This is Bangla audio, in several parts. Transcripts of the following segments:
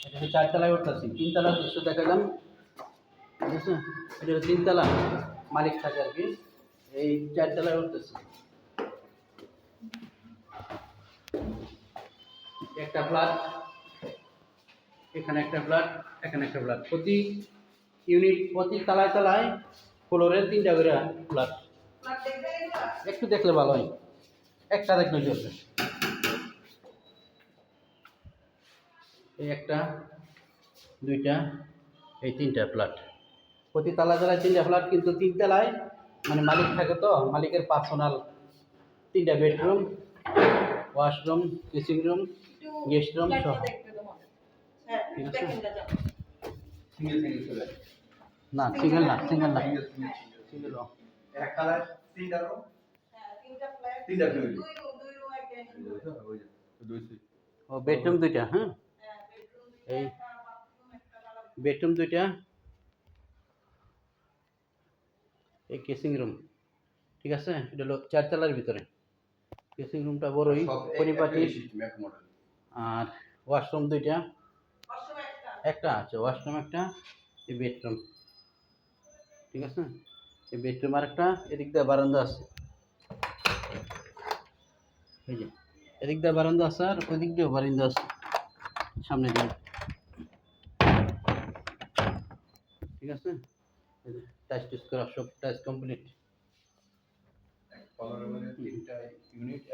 এটা চারতলায় উঠতেছি, তিনতলার দৃশ্য দেখালাম, ঠিক আছে? এটা তিনতলা, মালিক থাকে আর কি। এই চারতলায় উঠতেছি, একটা ফ্ল্যাট, এখানে একটা ফ্ল্যাট, এখানে একটা ফ্ল্যাট, প্রতি ইউনিট প্রতি তলায় তলায় ফ্লোরের 3টা করে ফ্ল্যাট। একটু দেখলে ভালো হয়, একটা দেখলে চলবে। এই একটা, দুইটা, এই 3টা ফ্ল্যাট, প্রতি তলায় তলায় 3টা ফ্ল্যাট, কিন্তু 3 তলায় মানে মালিক থাকে, তো মালিকের পার্সোনাল 3টা bedroom, washroom, dressing room, guest room সহ। ঠিক আছে? না সিঙ্গেল না, সিঙ্গেল না, সিঙ্গেল রুম। এক কালার 3টা রুম, 3টা ফ্যামিলি। ও বেডরুম 2টা, হ্যাঁ, এই বেডরুম 2টা, এই কেসিং রুম। ঠিক আছে? এটা হলো 4 তলার ভিতরে। কেসিং রুমটা বড়ই পরিপাটি, আর ওয়াশরুম 2টা, একটা আছে ওয়াশরুম, একটা এই বেডরুম। ঠিক আছে? এই বেডরুম আর একটা, এদিক দিয়ে বারান্দা আছে, এই যে এদিক দিয়ে বারান্দা আছে, আর ওই দিক দিয়েও বারান্দা আছে সামনে দিয়ে। ঠিক আছে? টাচ টুচ করা, সব টাচ কমপ্লিট।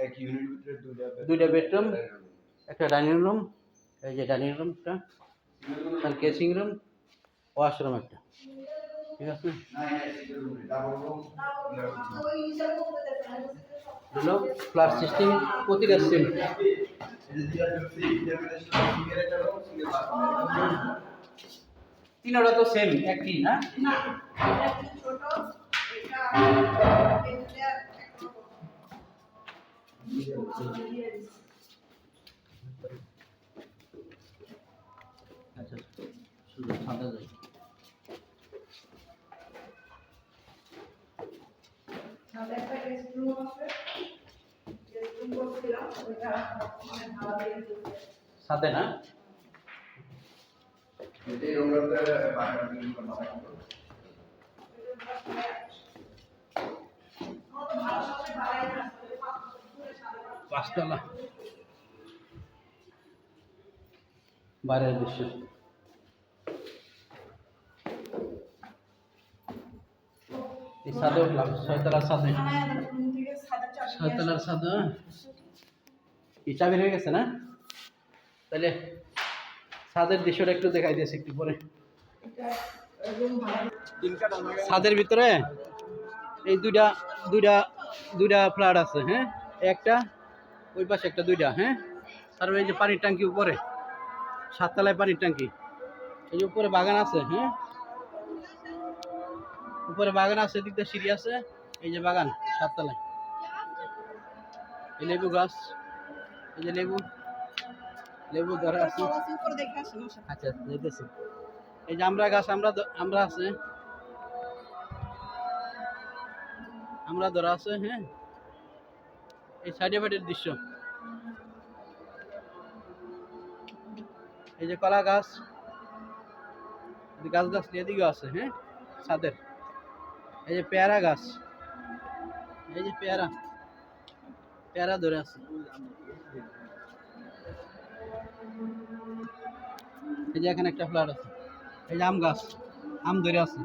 এক ইউনিট ভিতরে 2টা বেডরুম, একটা ডাইনিং রুম, এই যে ডাইনিং রুমটা, আর কেসিং রুম, ওয়াশরুম একটা। ঠিক আছে? হলো ফ্ল্যাট সিস্টেম, প্রতিটা সেম। 3টা তো সেম একই না? আচ্ছা, শুধু সাদা যাই। সাথে না? এই রুমটাতে বাগান পাঁচতলা, বাইরের দৃশ্য। এই ছাদে উঠলাম, 6তলার ছাদে, 6তলার ছাদে। এই চাবি হয়ে গেছে না? তাহলে ছাদের দৃশ্যটা একটু দেখাই দিয়েছে একটু পরে। ছাদের ভিতরে এই দুইটা ফ্ল্যাট আছে, হ্যাঁ, একটা ওই পাশে একটা, 2টা, হ্যাঁ। আর এই যে পানির ট্যাঙ্কি উপরে, 7তলায় পানির ট্যাঙ্কি, এই যে উপরে বাগান আছে, হ্যাঁ, উপরে বাগান আছে, এদিক দিয়ে সিঁড়ি আছে, এই যে বাগান 7তলায়, এই লেবু গাছ, এই যে লেবু ধরে আছে। আচ্ছা দেখতেছি, এই যে আমরা গাছ, আমরা আছে, আমরা ধরা আছে, হ্যাঁ। এই সাইডে ফাইডের দৃশ্য, এই যে কলা গাছ, গাছ এদিকেও আছে, হ্যাঁ, ছাদের। এই যে পেয়ারা গাছ, এই যে পেয়ারা ধরে আছে। এই যে এখানে একটা ফ্ল্যাট আছে, এই যে আম গাছ, আম ধরে আছে,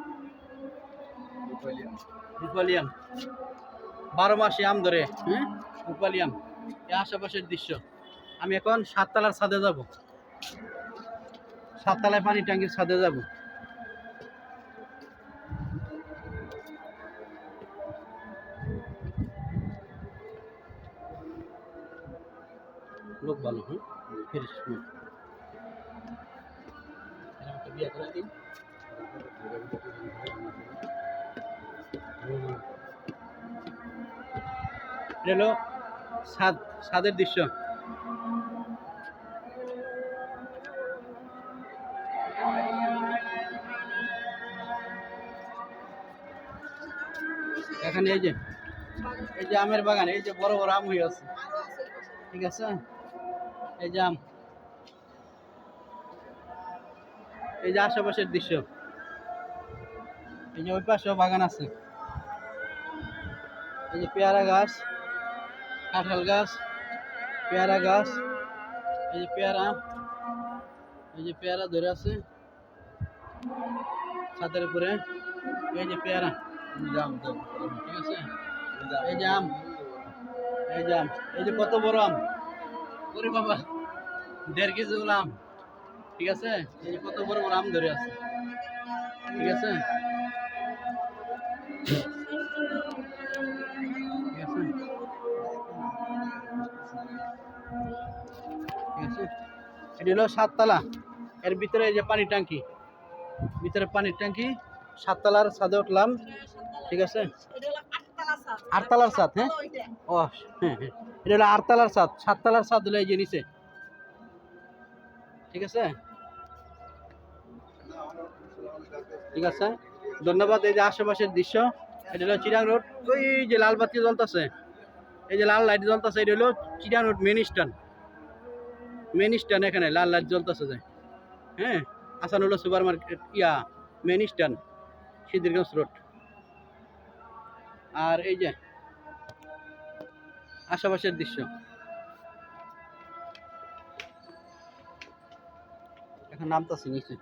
রূপালিয়াম, 12 মাসে আম ধরে, হ্যাঁ, রূপালিয়াম। এই আশেপাশের দৃশ্য। আমি এখন 7তলার ছাদে যাব, 7তলায় পানি ট্যাঙ্কির ছাদে যাব। লোক ভালো, হ্যাঁ, ফ্রেশ লোক। একটা বিয়ে করে দিন। এটা হলো ছাদের দৃশ্য। এখানে এই যে আমের বাগান, এই যে বড় বড় আম হয়ে আছে, ঠিক আছে? এই যে আম, এই যে আশেপাশের দৃশ্য, এই যে ওই পাশেও বাগান আছে, এই যে পেয়ারা গাছ, কাঁঠাল গাছ, পেয়ারা গাছ, এই যে পেয়ারা, এই যে পেয়ারা ধরে আছে ছাদের উপরে, এই যে পেয়ারা, ঠিক আছে, এই যে আম, এই যে আম, এই যে কত বড় আম, ওরে বাবা 1.5 কেজি গুলো আম, ঠিক আছে, এই যে কত বড় বড় আম ধরে আছে, ঠিক আছে, ঠিক আছে, ঠিক আছে। এটি হলো 7 তলা, এর ভিতরে এই যে পানির ট্যাঙ্কি, ভিতরে পানির ট্যাঙ্কি, 7 তলার ছাদে উঠলাম, ঠিক আছে, 8 তলার ছাদ, হ্যাঁ, ও হ্যাঁ হ্যাঁ, এটা হলো 8 তলার ছাদ, 7 তলার ছাদ হলো এই যে নিচে, ঠিক আছে, ঠিক আছে, ধন্যবাদ। এই যে আশেপাশের দৃশ্য, এটা হলো চিরাং রোড, ওই যে লাল বাতি জ্বলতেছে, এই যে লাল লাইট জ্বলতেছে, এটা হলো Chirang road main stand, main stand, এখানে লাল লাইট জ্বলতেছে যে, হ্যাঁ, আসানুল্লাহ সুপার মার্কেট, ইয়া মেন স্ট্যান্ড, সিদ্ধিরগঞ্জ রোড। আর এই যে আশেপাশের দৃশ্য, এখন নামতেছে নিচে।